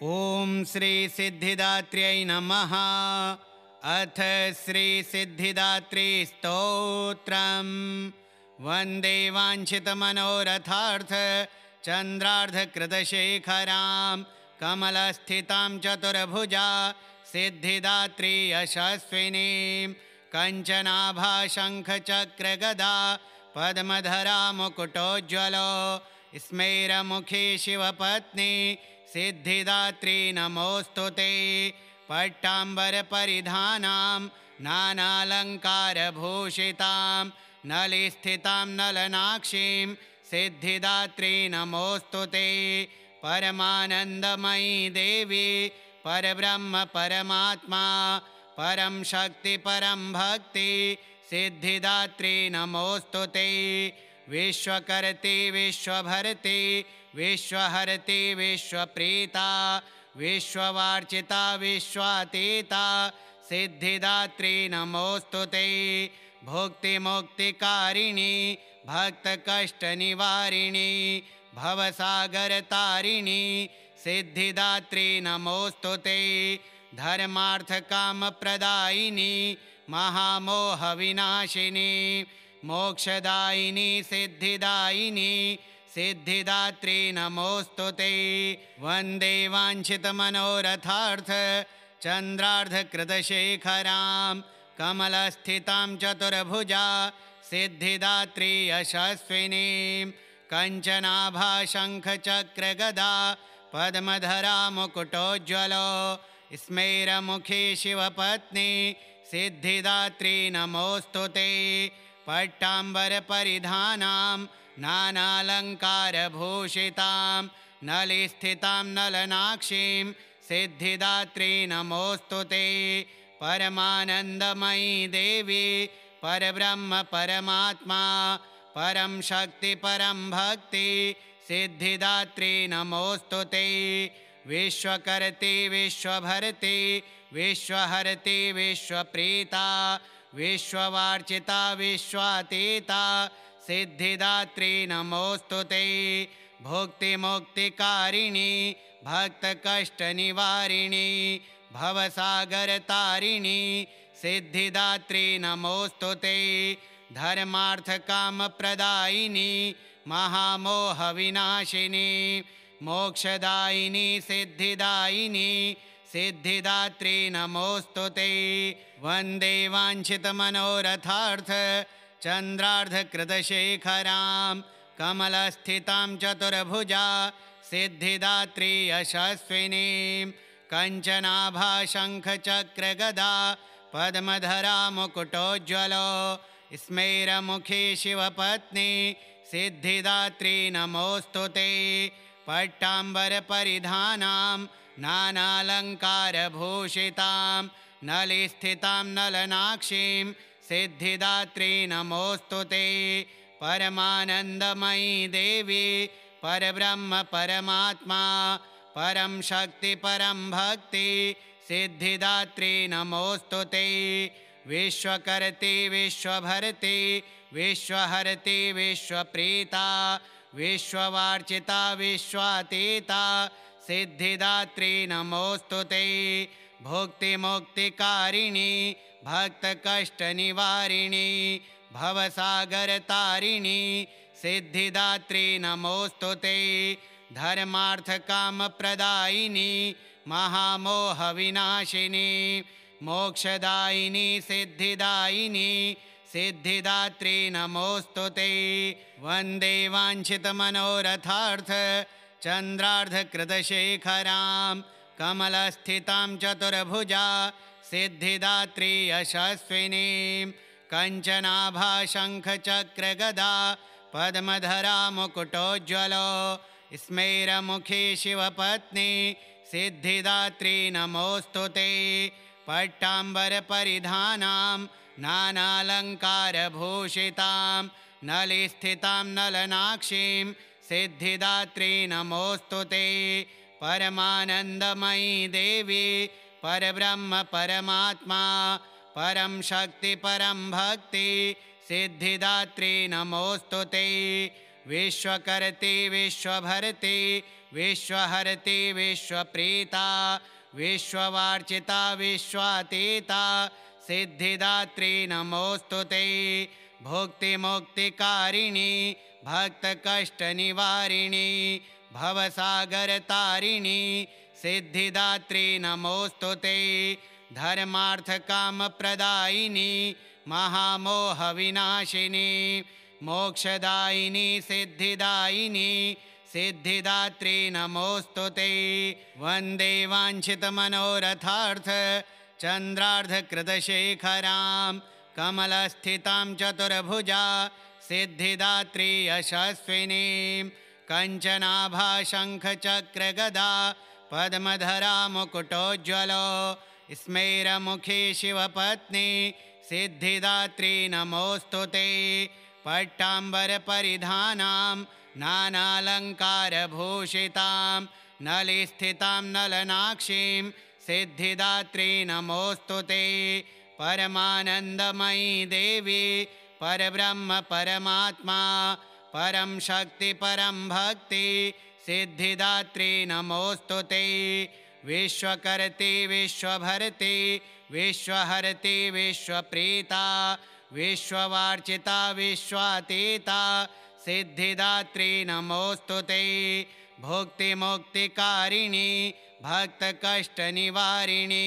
ओम श्री सिद्धिदात्र्यै नमः। अथ श्री सिद्धिदात्री स्तोत्रम्। वन्दे वाञ्छितमनोरथार्थ चन्द्रार्धकृतशेखरां कमलस्थितां चतुर्भुजा सिद्धिदात्री यशस्विनीं कञ्चनाभा शङ्खचक्रगदा पद्मधरा मुकुटोज्ज्वलो स्मेरमुखी शिवपत्नी सिद्धिदात्री नमोस्तुते। पट्टाम्बरपरिधानां नानालङ्कारभूषितां नलिस्थितां नलनाक्षीं सिद्धिदात्री नमोस्तुते। परमानन्दमयी देवी परब्रह्म परमात्मा परं शक्ति परं भक्ति सिद्धिदात्री नमोस्तुते। विश्वकर्त्री विश्वभर्त्री विश्वहर्त्री विश्वप्रीता विश्ववार्चिता विश्वातीता सिद्धिदात्री नमोस्तुते। भुक्तिमुक्तिकारिणी भक्तकष्टनिवारिणी भवसागरतारिणी सिद्धिदात्री नमोस्तुते। धर्मार्थकामप्रदायिनी महामोहविनाशिनी मोक्षदायिनी सिद्धिदायिनी सिद्धिदात्री नमोस्तुते। वन्दे वाञ्छितमनोरथार्थ चन्द्रार्धकृतशेखरां कमलस्थितां चतुर्भुजा सिद्धिदात्री यशस्विनीं कञ्चनाभा शङ्खचक्रगदा पद्मधरा मुकुटोज्ज्वलो स्मेरमुखी शिवपत्नी सिद्धिदात्री नमोस्तुते। पट्टाम्बरपरिधानां नानालङ्कारभूषितां नलिस्थितां नलनाक्षीं सिद्धिदात्री नमोस्तुते। परमानन्दमयी देवी परब्रह्म परमात्मा परं शक्ति परं भक्ति सिद्धिदात्री नमोस्तुते। विश्वकर्त्री विश्वभर्त्री विश्वहर्त्री विश्वप्रीता विश्ववार्चिता विश्वातीता सिद्धिदात्री नमोस्तुते। भुक्तिमुक्तिकारिणी भक्तकष्टनिवारिणी भवसागरतारिणी सिद्धिदात्री नमोस्तुते। धर्मार्थकामप्रदायिनी महामोहविनाशिनी मोक्षदायिनी सिद्धिदायिनी सिद्धिदात्री नमोस्तुते। वन्दे वाञ्छितमनोरथार्थ चन्द्रार्धकृतशेखरां कमलस्थितां चतुर्भुजा सिद्धिदात्री यशस्विनीं कञ्चनाभा शङ्खचक्रगदा पद्मधरा मुकुटोज्ज्वलो स्मेरमुखी शिवपत्नी सिद्धिदात्री नमोस्तुते। पट्टाम्बरपरिधानां नानालङ्कारभूषितां नलिस्थितां नलनाक्षीं सिद्धिदात्री नमोस्तुते। परमानन्दमयी देवी परब्रह्म परमात्मा परं शक्ति परं भक्ति सिद्धिदात्री नमोस्तुते। विश्वकर्त्री विश्वभर्त्री विश्वहर्त्री विश्वप्रीता विश्ववार्चिता विश्वातीता सिद्धिदात्री नमोस्तुते। भुक्तिमुक्तिकारिणी भक्तकष्टनिवारिणी भवसागरतारिणी सिद्धिदात्री नमोस्तुते। धर्मार्थकामप्रदायिनी महामोहविनाशिनी मोक्षदायिनी सिद्धिदायिनी सिद्धिदात्री नमोस्तुते। वन्दे वाञ्छितमनोरथार्थ चन्द्रार्धकृतशेखरां कमलस्थितां चतुर्भुजा सिद्धिदात्री यशस्विनीं कञ्चनाभा शङ्खचक्रगदा पद्मधरा मुकुटोज्ज्वलो स्मेरमुखी शिवपत्नी सिद्धिदात्री नमोस्तुते। पट्टाम्बरपरिधानां नानालङ्कारभूषितां नलिस्थितां नलनाक्षीं सिद्धिदात्री नमोस्तुते। परमानन्दमयी देवी परब्रह्म परमात्मा परं शक्ति परं भक्ति सिद्धिदात्री नमोस्तुते। विश्वकर्त्री विश्वभर्त्री विश्वहरति विश्वप्रीता विश्ववार्चिता विश्वातीता सिद्धिदात्री नमोऽस्तु ते। भुक्तिमुक्तिकारिणी भक्तकष्टनिवारिणी भवसागरतारिणी सिद्धिदात्री नमोऽस्तु ते। धर्मार्थकामप्रदायिनी महामोहविनाशिनी मोक्षदायिनी सिद्धिदायिनी सिद्धिदात्री नमोऽस्तु ते। वन्दे वाञ्छितमनोरथार्थ चन्द्रार्धकृतशेखरां कमलस्थितां चतुर्भुजा सिद्धिदात्री यशस्विनीं कञ्चनाभाशङ्खचक्रगदा पद्मधरा मुकुटोज्ज्वलो स्मेरमुखी शिवपत्नी सिद्धिदात्री नमोऽस्तु ते। पट्टाम्बरपरिधानां नानालङ्कारभूषितां नलिस्थितां नलनाक्षीं सिद्धिदात्री नमोऽस्तु ते। परमानन्दमयी देवी परब्रह्म परमात्मा परं शक्ति परं भक्ति सिद्धिदात्री नमोऽस्तु ते। विश्वकर्त्री विश्वभर्त्री विश्वहरति विश्वप्रीता विश्ववार्चिता विश्वातीता सिद्धिदात्री नमोऽस्तु ते। भुक्तिमुक्तिकारिणी भक्तकष्टनिवारिणी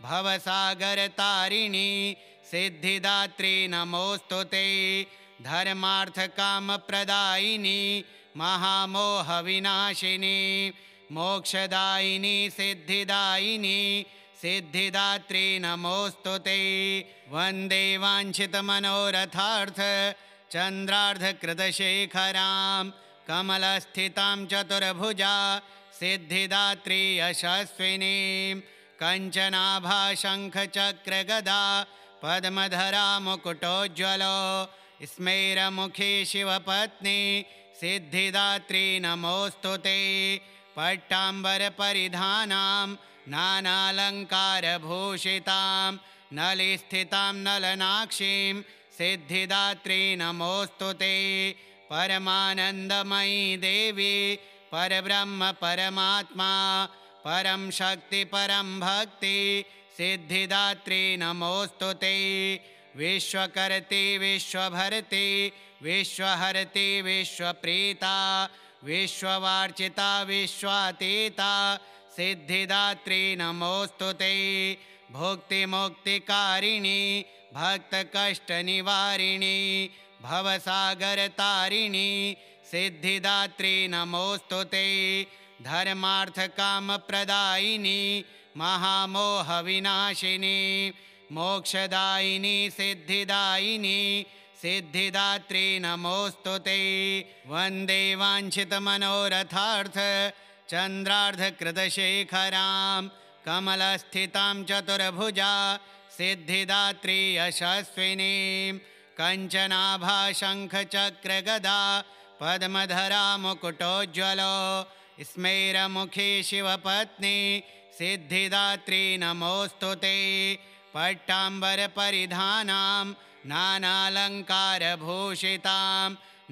भवसागरतारिणी सिद्धिदात्री नमोऽस्तु ते। धर्मार्थकामप्रदायिनी महामोहविनाशिनी मोक्षदायिनी सिद्धिदायिनी सिद्धिदात्री नमोऽस्तु ते। वन्दे वाञ्छितमनोरथार्थ चन्द्रार्धकृतशेखरां कमलस्थितां चतुर्भुजा सिद्धिदात्री यशस्विनीं कञ्चनाभाशङ्खचक्रगदा पद्मधरा मुकुटोज्ज्वलो स्मेरमुखी शिवपत्नी सिद्धिदात्री नमोऽस्तु ते। पट्टाम्बरपरिधानां नानालङ्कारभूषितां नलिस्थितां नलनाक्षीं सिद्धिदात्री नमोऽस्तु ते। परमानन्दमयी देवी परब्रह्म परमात्मा परं शक्ति परं भक्ति सिद्धिदात्री नमोऽस्तु ते। विश्वकर्त्री विश्वभर्त्री विश्वहरति विश्वप्रीता विश्ववार्चिता विश्वातीता सिद्धिदात्री नमोऽस्तु ते। भुक्तिमुक्तिकारिणी भक्तकष्टनिवारिणी भवसागरतारिणी सिद्धिदात्री नमोऽस्तु ते। धर्मार्थकामप्रदायिनी महामोहविनाशिनी मोक्षदायिनी सिद्धिदायिनी सिद्धिदात्री नमोऽस्तु ते। वन्दे वाञ्छितमनोरथार्थ चन्द्रार्धकृतशेखरां कमलस्थितां चतुर्भुजा सिद्धिदात्री यशस्विनीं कञ्चनाभाशङ्खचक्रगदा पद्मधरा मुकुटोज्ज्वलो स्मेरमुखी शिवपत्नी सिद्धिदात्री नमोऽस्तु ते। पट्टाम्बरपरिधानां नानालङ्कारभूषितां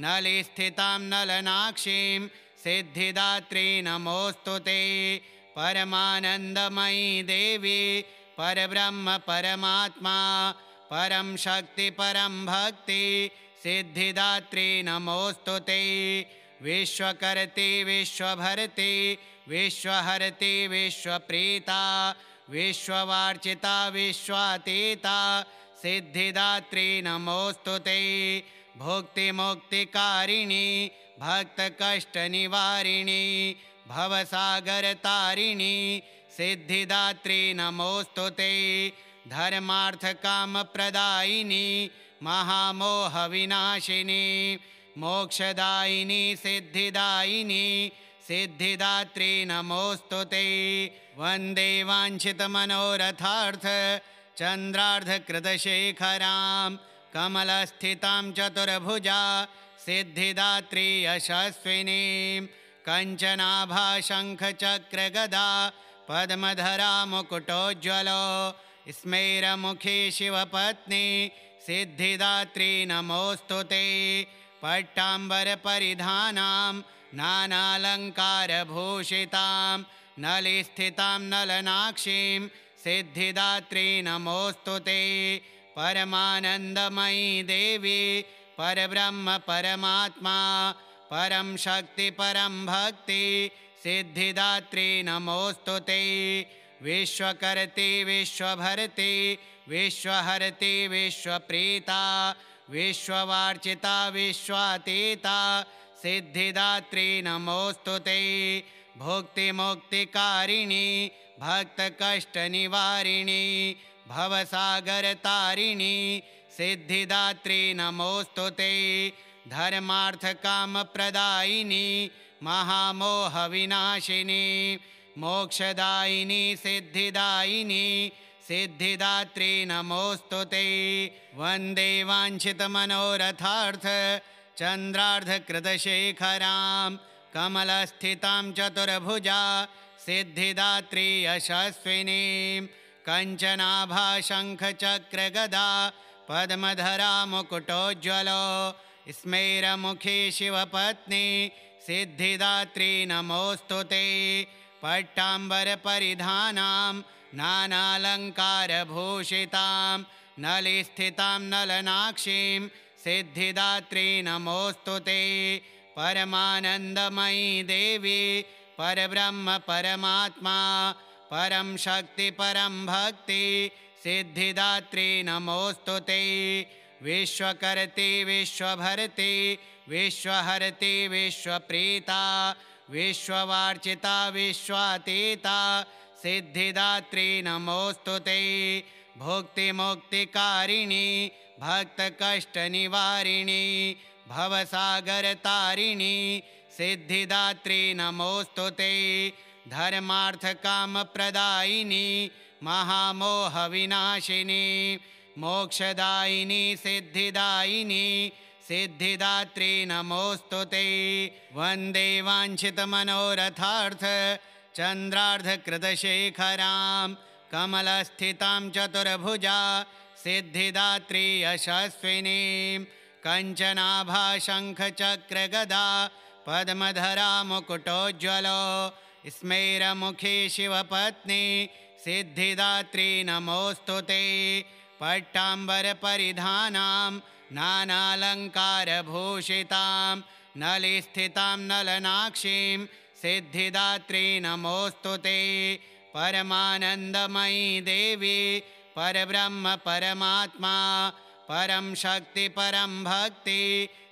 नलिस्थितां नलनाक्षीं सिद्धिदात्री नमोऽस्तु ते। परमानन्दमयी देवी परब्रह्म परमात्मा परं शक्ति परं भक्ति सिद्धिदात्री नमोऽस्तु ते। विश्वकर्त्री विश्वभर्त्री विश्वहरति विश्वप्रीता विश्ववार्चिता विश्वातीता सिद्धिदात्री नमोऽस्तु ते। भुक्तिमुक्तिकारिणी भक्तकष्टनिवारिणी भवसागरतारिणी सिद्धिदात्री नमोऽस्तु ते। धर्मार्थकामप्रदायिनी महामोहविनाशिनी मोक्षदायिनी सिद्धिदायिनी सिद्धिदात्री नमोऽस्तु ते। वन्दे वाञ्छितमनोरथार्थ चन्द्रार्धकृतशेखरां कमलस्थितां चतुर्भुजा सिद्धिदात्री यशस्विनीं कञ्चनाभाशङ्खचक्रगदा पद्मधरा मुकुटोज्ज्वलो स्मेरमुखी शिवपत्नी सिद्धिदात्री नमोऽस्तु ते। पट्टाम्बरपरिधानां नानालङ्कारभूषितां नलिस्थितां नलनाक्षीं सिद्धिदात्री नमोऽस्तु ते। परमानन्दमयी देवी परब्रह्म परमात्मा परं शक्ति परं भक्ति सिद्धिदात्री नमोऽस्तु ते। विश्वकर्त्री विश्वभर्त्री विश्वहर्त्री विश्वप्रीता विश्ववार्चिता विश्वातीता सिद्धिदात्री नमोऽस्तु ते। भुक्तिमुक्तिकारिणी भक्तकष्टनिवारिणी भवसागरतारिणी सिद्धिदात्री नमोऽस्तु ते। धर्मार्थकामप्रदायिनी महामोहविनाशिनी मोक्षदायिनी सिद्धिदायिनी सिद्धिदात्री नमोऽस्तु ते। वन्दे वाञ्छितमनोरथार्थ चन्द्रार्धकृतशेखरां कमलस्थितां चतुर्भुजा सिद्धिदात्री यशस्विनीं कञ्चनाभाशङ्खचक्रगदा पद्मधरा मुकुटोज्ज्वलो स्मेरमुखी शिवपत्नी सिद्धिदात्री नमोऽस्तु ते। पट्टाम्बरपरिधानां नानालङ्कारभूषितां नलिस्थितां नलनाक्षीं सिद्धिदात्री नमोऽस्तु ते। परमानन्दमयी देवी परब्रह्म परमात्मा परं शक्ति परं भक्ति सिद्धिदात्री नमोऽस्तु ते। विश्वकर्त्री विश्वभर्त्री विश्वहर्त्री विश्वप्रीता विश्ववार्चिता विश्वातीता सिद्धिदात्री नमोऽस्तु ते। भुक्तिमुक्तिकारिणी भक्तकष्टनिवारिणी भवसागरतारिणी सिद्धिदात्री नमोऽस्तु ते। धर्मार्थकामप्रदायिनी महामोहविनाशिनी मोक्षदायिनी सिद्धिदायिनी सिद्धिदात्री नमोऽस्तु ते। वन्दे वाञ्छितमनोरथार्थ चन्द्रार्धकृतशेखरां कमलस्थितां चतुर्भुजा सिद्धिदात्री यशस्विनीं कञ्चनाभाशङ्खचक्रगदा पद्मधरा मुकुटोज्ज्वलो स्मेरमुखी शिवपत्नी सिद्धिदात्री नमोऽस्तु ते। पट्टाम्बरपरिधानां नानालङ्कारभूषितां नलिस्थितां नलनाक्षीं सिद्धिदात्री नमोऽस्तु ते। परमानन्दमयी देवी परब्रह्म परमात्मा परं शक्ति परं भक्ति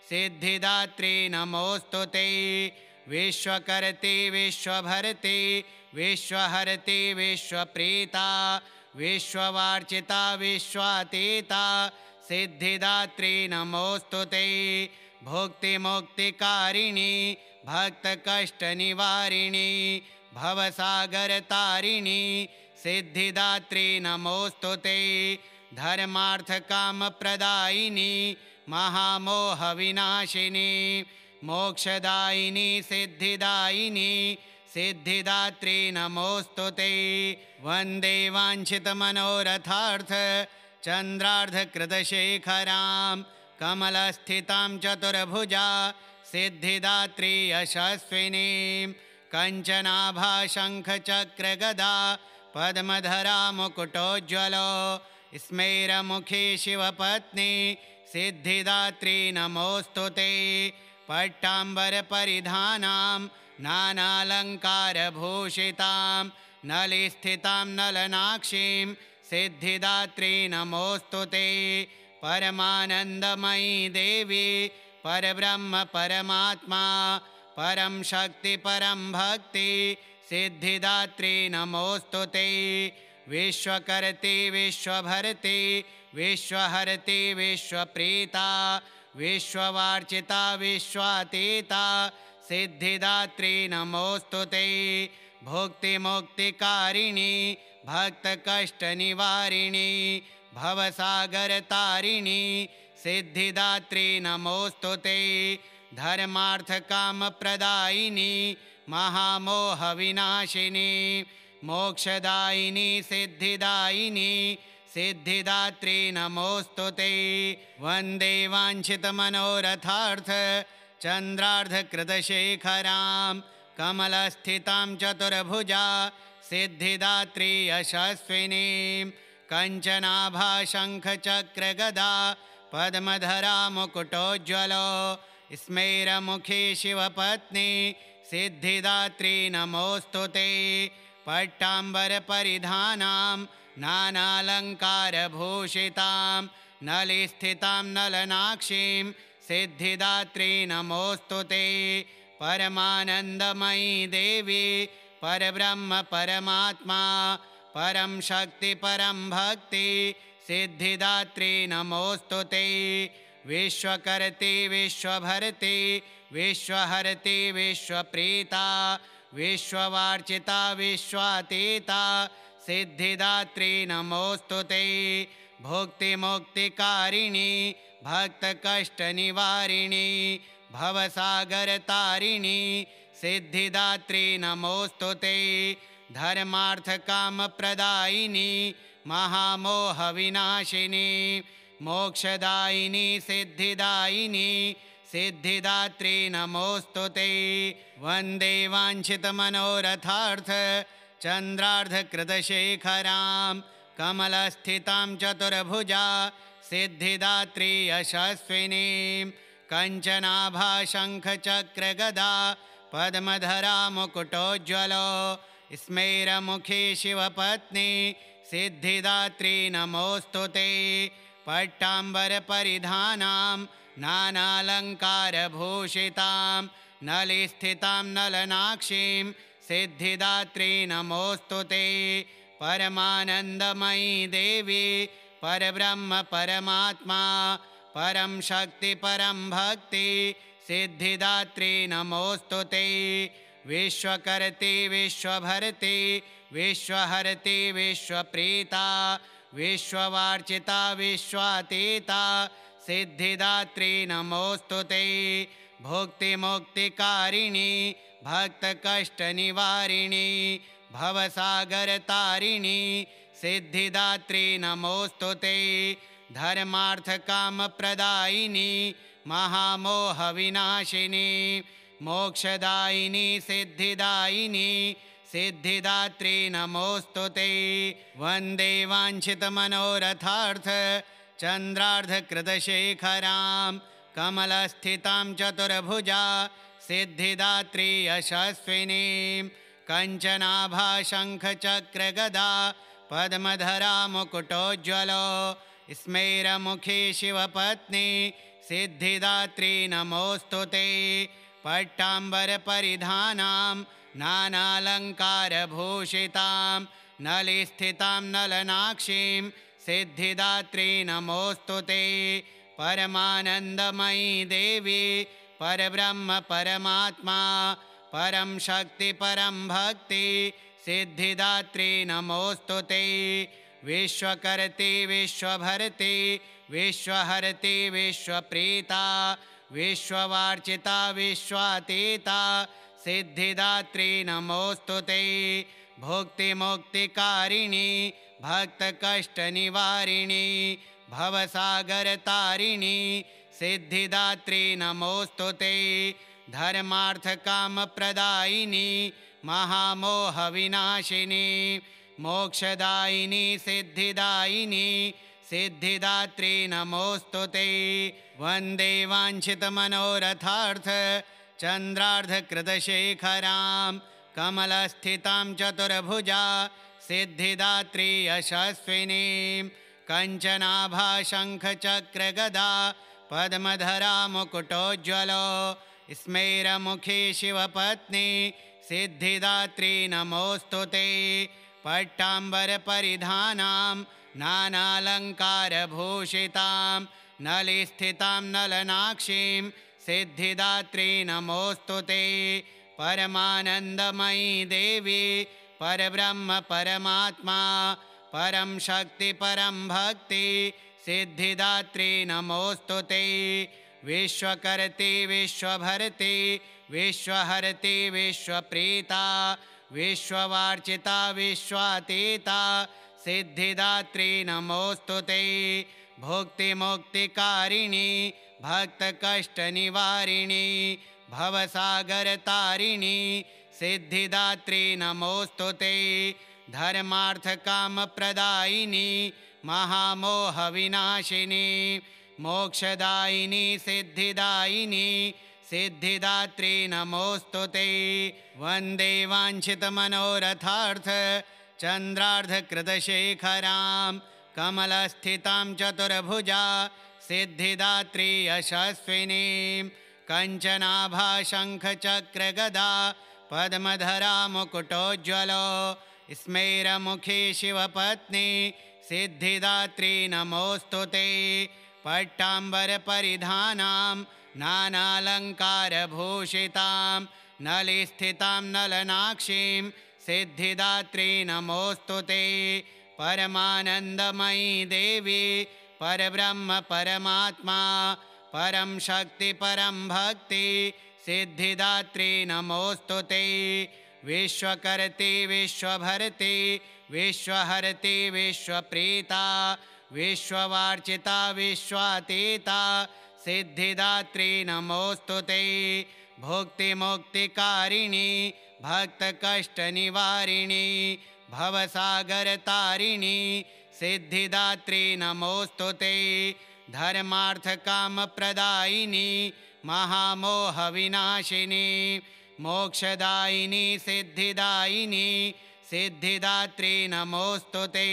सिद्धिदात्री नमोऽस्तु ते। विश्वकर्त्री विश्वभर्त्री विश्वहर्त्री विश्वप्रीता विश्ववार्चिता विश्वातीता सिद्धिदात्री नमोऽस्तु ते। भुक्तिमुक्तिकारिणी भक्तकष्टनिवारिणी भवसागरतारिणी सिद्धिदात्री नमोऽस्तु ते। धर्मार्थकामप्रदायिनी महामोहविनाशिनी मोक्षदायिनी सिद्धिदायिनी सिद्धिदात्री नमोऽस्तु ते। वन्दे वाञ्छितमनोरथार्थ चन्द्रार्धकृतशेखरां कमलस्थितां चतुर्भुजा सिद्धिदात्री यशस्विनीं कञ्चनाभाशङ्खचक्रगदा पद्मधरा मुकुटोज्ज्वलो स्मेरमुखी शिवपत्नी सिद्धिदात्री नमोऽस्तु ते। पट्टाम्बरपरिधानां नानालङ्कारभूषितां नलिस्थितां नलनाक्षीं सिद्धिदात्री नमोऽस्तु ते। परमानन्दमयी देवी परब्रह्म परमात्मा परं शक्ति परं भक्ति सिद्धिदात्री नमोऽस्तु ते। विश्वकर्त्री विश्वभर्त्री विश्वहर्त्री विश्वप्रीता विश्ववार्चिता विश्वातीता सिद्धिदात्री नमोऽस्तु ते। भुक्तिमुक्तिकारिणी भक्तकष्टनिवारिणी भवसागरतारिणी सिद्धिदात्री नमोऽस्तु ते। धर्मार्थकामप्रदायिनी महामोहविनाशिनी मोक्षदायिनी सिद्धिदायिनी सिद्धिदात्री नमोऽस्तु ते। वन्दे वाञ्छितमनोरथार्थ चन्द्रार्धकृतशेखरां कमलस्थितां चतुर्भुजा सिद्धिदात्री यशस्विनीं कञ्चनाभाशङ्खचक्रगदा पद्मधरा मुकुटोज्ज्वलो स्मेरमुखी शिवपत्नी सिद्धिदात्री नमोऽस्तु ते पट्टाम्बरपरिधानां नानालङ्कारभूषितां नलिस्थितां नलनाक्षीं सिद्धिदात्री नमोऽस्तु ते परमानन्दमयी देवी परब्रह्म परमात्मा परं शक्ति परं भक्ति सिद्धिदात्री नमोऽस्तु ते विश्वकर्त्री विश्वभर्त्री विश्वहर्त्री विश्वप्रीता विश्ववार्चिता विश्वातीता सिद्धिदात्री नमोऽस्तु ते भुक्तिमुक्तिकारिणी भक्तकष्टनिवारिणी भवसागरतारिणी सिद्धिदात्री नमोऽस्तु ते धर्मार्थकामप्रदायिनी महामोहविनाशिनी मोक्षदायिनी सिद्धिदायिनी सिद्धिदात्री नमोऽस्तु ते वन्दे वाञ्छितमनोरथार्थ चन्द्रार्धकृतशेखरां कमलस्थितां चतुर्भुजा सिद्धिदात्री यशस्विनीं कञ्चनाभाशङ्खचक्रगदा पद्मधरा मुकुटोज्ज्वलो स्मेरमुखी शिवपत्नी सिद्धिदात्री नमोऽस्तु ते पट्टाम्बरपरिधानां नानालङ्कारभूषितां नलिस्थितां नलनाक्षीं सिद्धिदात्री नमोऽस्तु ते परमानन्दमयी देवी परब्रह्म परमात्मा परं शक्ति परं भक्ति सिद्धिदात्री नमोऽस्तु ते विश्वकर्त्री विश्वभर्त्री विश्वहर्त्री विश्वप्रीता विश्ववार्चिता विश्वातीता सिद्धिदात्री नमोऽस्तु ते भुक्तिमुक्तिकारिणी भक्तकष्टनिवारिणी भवसागरतारिणी सिद्धिदात्री नमोऽस्तु ते धर्मार्थकामप्रदायिनी महामोहविनाशिनी मोक्षदायिनी सिद्धिदायिनी सिद्धिदात्री नमोऽस्तु ते वन्दे वाञ्छितमनोरथार्थ चन्द्रार्धकृतशेखरां कमलस्थितां चतुर्भुजा सिद्धिदात्री यशस्विनीं कञ्चनाभाशङ्खचक्रगदा पद्मधरा मुकुटोज्ज्वलो स्मेरमुखी शिवपत्नी सिद्धिदात्री नमोऽस्तु ते पट्टाम्बरपरिधानां नानालङ्कारभूषितां नलिस्थितां नलनाक्षीं सिद्धिदात्री नमोऽस्तु ते परमानन्दमयी देवी परब्रह्म परमात्मा परं शक्ति परं भक्ति सिद्धिदात्री नमोऽस्तु ते विश्वकर्त्री विश्वभर्त्री विश्वहर्त्री विश्वप्रीता विश्ववार्चिता विश्वातीता सिद्धिदात्री नमोऽस्तु ते भुक्तिमुक्तिकारिणी भक्तकष्टनिवारिणी भवसागरतारिणी सिद्धिदात्री नमोऽस्तु ते धर्मार्थकामप्रदायिनी महामोहविनाशिनी मोक्षदायिनी सिद्धिदायिनी सिद्धिदात्री नमोऽस्तु ते वन्दे वाञ्छितमनोरथार्थ चन्द्रार्धकृतशेखरां कमलस्थितां चतुर्भुजा सिद्धिदात्री यशस्विनीं कञ्चनाभाशङ्खचक्रगदा पद्मधरा मुकुटोज्ज्वलो स्मेरमुखी शिवपत्नी सिद्धिदात्री नमोऽस्तु ते पट्टाम्बरपरिधानां नानालङ्कारभूषितां नलिस्थितां नलनाक्षीं सिद्धिदात्री नमोऽस्तु ते परमानन्दमयी देवी परब्रह्म परमात्मा परं शक्ति परं भक्ति सिद्धिदात्री नमोऽस्तु ते विश्वकर्त्री विश्वभर्त्री विश्वहर्त्री विश्वप्रीता विश्ववार्चिता विश्वातीता सिद्धिदात्री नमोऽस्तु ते भुक्तिमुक्तिकारिणी भक्तकष्टनिवारिणी भवसागरतारिणी सिद्धिदात्री नमोऽस्तु ते। धर्मार्थकामप्रदायिनी महामोहविनाशिनी मोक्षदायिनी सिद्धिदायिनी सिद्धिदात्री नमोऽस्तु ते। वन्दे वाञ्छितमनोरथार्थ चन्द्रार्धकृतशेखरां कमलस्थितां चतुर्भुजा सिद्धिदात्री यशस्विनीं कञ्चनाभाशङ्खचक्रगदा पद्मधरा मुकुटोज्ज्वलो स्मेरमुखी शिवपत्नी सिद्धिदात्री नमोऽस्तु ते। पट्टाम्बरपरिधानां नानालङ्कारभूषितां नलिस्थितां नलनाक्षीं सिद्धिदात्री नमोऽस्तु ते। परमानन्दमयी देवी परब्रह्म परमात्मा परं शक्ति परं भक्ति सिद्धिदात्री नमोऽस्तु ते। विश्वकर्त्री विश्वभर्त्री विश्वहर्त्री विश्वप्रीता विश्ववार्चिता विश्वातीता सिद्धिदात्री नमोऽस्तु ते। भुक्तिमुक्तिकारिणी भक्तकष्टनिवारिणी भवसागरतारिणी सिद्धिदात्री नमोऽस्तु ते। धर्मार्थकामप्रदायिनी महामोहविनाशिनी मोक्षदायिनी सिद्धिदायिनी सिद्धिदात्री नमोऽस्तु ते।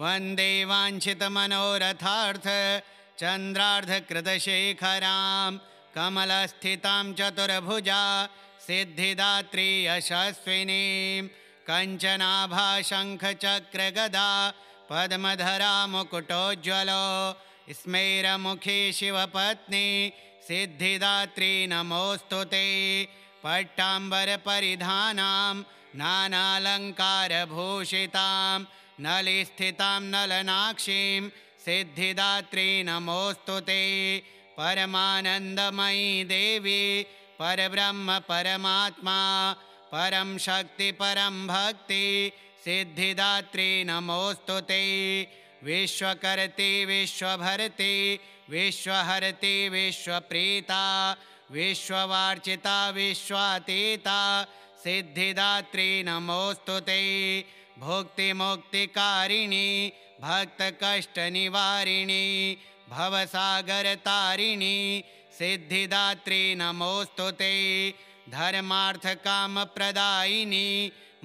वन्दे वाञ्छितमनोरथार्थ चन्द्रार्धकृतशेखरां कमलस्थितां चतुर्भुजा सिद्धिदात्री यशस्विनीं कञ्चनाभाशङ्खचक्रगदा पद्मधरा मुकुटोज्ज्वलो स्मेरमुखी शिवपत्नी सिद्धिदात्री नमोऽस्तु ते। पट्टाम्बरपरिधानां नानालङ्कारभूषितां नलिस्थितां नलनाक्षीं सिद्धिदात्री नमोऽस्तु ते। परमानन्दमयी देवी परब्रह्म परमात्मा परं शक्ति परं भक्ति सिद्धिदात्री नमोऽस्तु ते। विश्वकर्त्री विश्वभर्त्री विश्वहर्त्री विश्वप्रीता विश्ववार्चिता विश्वातीता सिद्धिदात्री नमोऽस्तु ते। भुक्तिमुक्तिकारिणी भक्तकष्टनिवारिणी भवसागरतारिणी सिद्धिदात्री नमोऽस्तु ते। धर्मार्थकामप्रदायिनी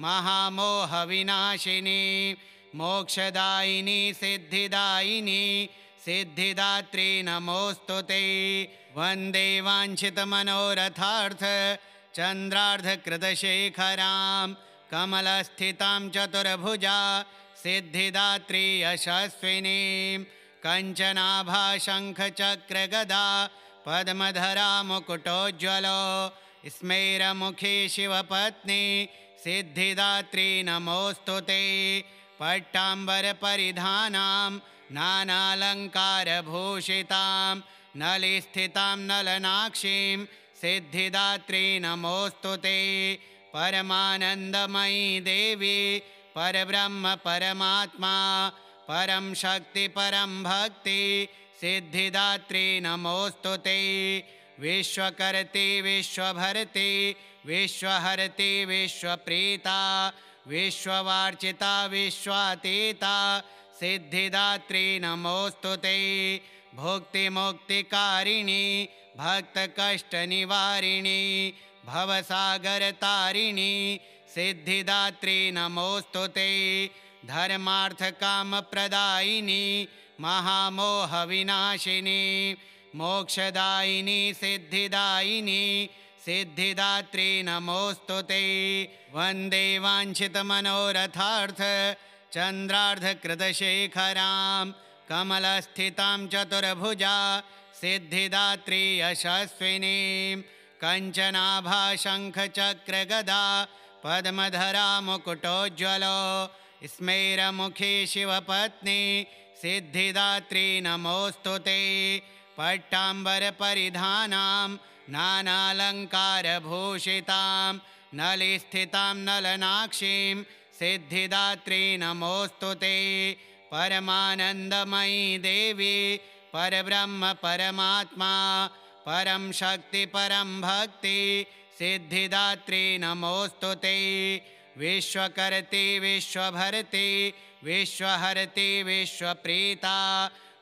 महामोहविनाशिनी मोक्षदायिनी सिद्धिदायिनी सिद्धिदात्री नमोऽस्तु ते। वन्दे वाञ्छितमनोरथार्थ चन्द्रार्धकृतशेखरां कमलस्थितां चतुर्भुजा सिद्धिदात्री यशस्विनीं कञ्चनाभाशङ्खचक्रगदा पद्मधरा मुकुटोज्ज्वलो स्मेरमुखी शिवपत्नी सिद्धिदात्री नमोऽस्तु ते। पट्टाम्बरपरिधानां नानालङ्कारभूषितां नलिस्थितां नलनाक्षीं सिद्धिदात्री नमोऽस्तु ते। परमानन्दमयी देवी परब्रह्म परमात्मा परं शक्ति परं भक्ति सिद्धिदात्री नमोऽस्तु ते। विश्वकर्त्री विश्वभर्त्री विश्वहर्त्री विश्वप्रीता विश्ववार्चिता विश्वातीता सिद्धिदात्री नमोऽस्तु ते। भुक्तिमुक्तिकारिणी भक्तकष्टनिवारिणी भवसागरतारिणी सिद्धिदात्री नमोऽस्तु ते। धर्मार्थकामप्रदायिनी महामोहविनाशिनी मोक्षदायिनी सिद्धिदायिनी सिद्धिदात्री नमोऽस्तु ते। वन्दे वाञ्छितमनोरथार्थ चन्द्रार्धकृतशेखरां कमलस्थितां चतुर्भुजा सिद्धिदात्री यशस्विनीं कञ्चनाभाशङ्खचक्रगदा पद्मधरा मुकुटोज्ज्वलो स्मेरमुखी शिवपत्नी सिद्धिदात्री नमोऽस्तु ते। पट्टाम्बरपरिधानां नानालङ्कारभूषितां नलिस्थितां नलनाक्षीं सिद्धिदात्री नमोऽस्तु ते। परमानन्दमयी देवी परब्रह्म परमात्मा परम शक्ति परम भक्ति सिद्धिदात्री नमोस्तुते। विश्वकर्त्री विश्वभर्त्री विश्वहर्त्री विश्वप्रीता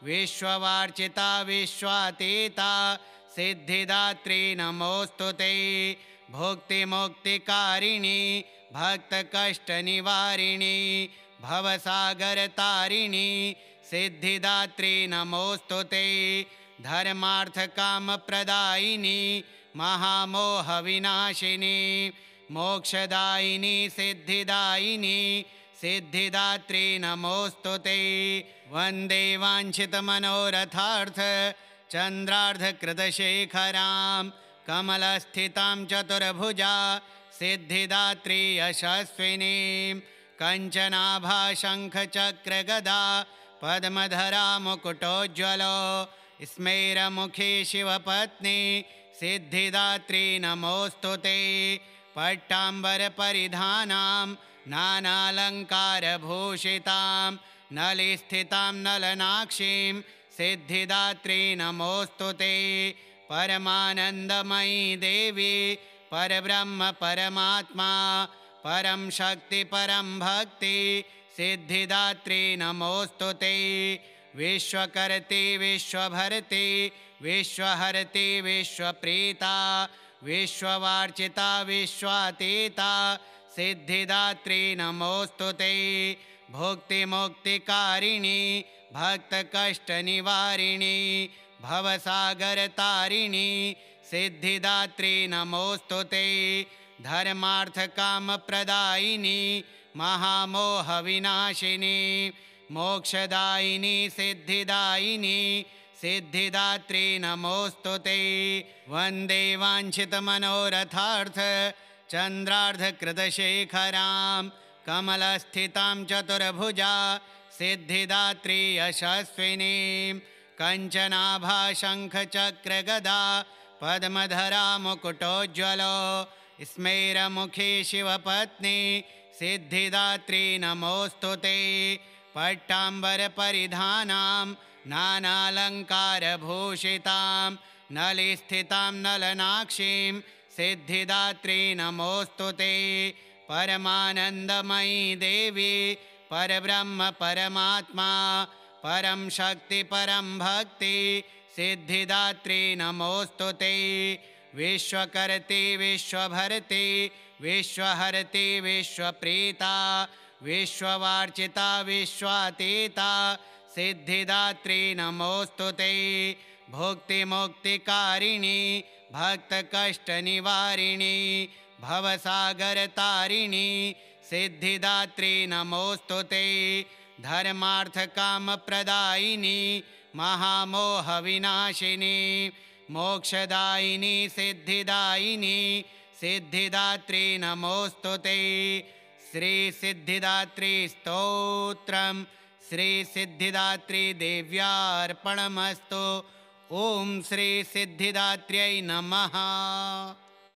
विश्ववार्चिता विश्वातीता सिद्धिदात्री नमोस्तुते। भुक्तिमुक्तिकारिणी भक्तकष्टनिवारिणी भवसागरतारिणी सिद्धिदात्री नमोस्तुते। धर्मार्थकामप्रदायिनी महामोहविनाशिनी मोक्षदायिनी सिद्धिदायिनी सिद्धिदात्री नमोस्तुते। वन्दे वाञ्छितमनोरथार्थ चन्द्रार्धकृतशेखरां कमलस्थितां चतुर्भुजा सिद्धिदात्री यशस्विनीं कञ्चनाभाशङ्खचक्रगदा पद्मधरा मुकुटोज्ज्वलो स्मेरमुखी शिवपत्नी सिद्धिदात्री नमोस्तुते। पट्टाम्बरपरिधानां नानालङ्कारभूषितां नलिस्थितां नलनाक्षीं सिद्धिदात्री नमोस्तुते। परमानन्दमयी देवी परब्रह्म परमात्मा परम शक्ति परम भक्ति सिद्धिदात्री नमोस्तुते। विश्वकर्त्री विश्वभर्त्री विश्वहर्त्री विश्वप्रीता विश्ववार्चिता विश्वातीता सिद्धिदात्री नमोस्तुते। भुक्तिमुक्तिकारिणी भक्तकष्टनिवारिणी भवसागरतारिणी सिद्धिदात्री नमोस्तुते। धर्मार्थकामप्रदायिनी महामोहविनाशिनी मोक्षदायिनी सिद्धिदायिनी सिद्धिदात्री नमोस्तुते। वन्दे वाञ्छितमनोरथार्थ चन्द्रार्धकृतशेखरां कमलस्थितां चतुर्भुजा सिद्धिदात्री यशस्विनीं कञ्चनाभाशङ्खचक्रगदा पद्मधरा मुकुटोज्ज्वलो स्मेरमुखी शिवपत्नी सिद्धिदात्री नमोस्तुते। पट्टाम्बरपरिधानां नानालङ्कारभूषितां नलिस्थितां नलनाक्षीं सिद्धिदात्री नमोस्तुते। परमानन्दमयी देवी परब्रह्म परमात्मा परम शक्ति परम भक्ति सिद्धिदात्री नमोस्तुते। विश्वकर्त्री विश्वभर्त्री विश्वहर्त्री विश्वप्रीता विश्ववार्चिता विश्वातीता सिद्धिदात्री नमोस्तुते। भुक्तिमुक्तिकारिणी भक्तकष्टनिवारिणी भवसागरतारिणी सिद्धिदात्री नमोस्तुते। धर्मार्थकामप्रदायिनी महामोहविनाशिनी मोक्षदायिनी सिद्धिदायिनी सिद्धिदात्री नमोस्तुते। श्री सिद्धिदात्री स्तोत्रम श्री सिद्धिदात्री देव्यार्पणमस्तु। ओम श्री सिद्धिदात्र्यै नमः।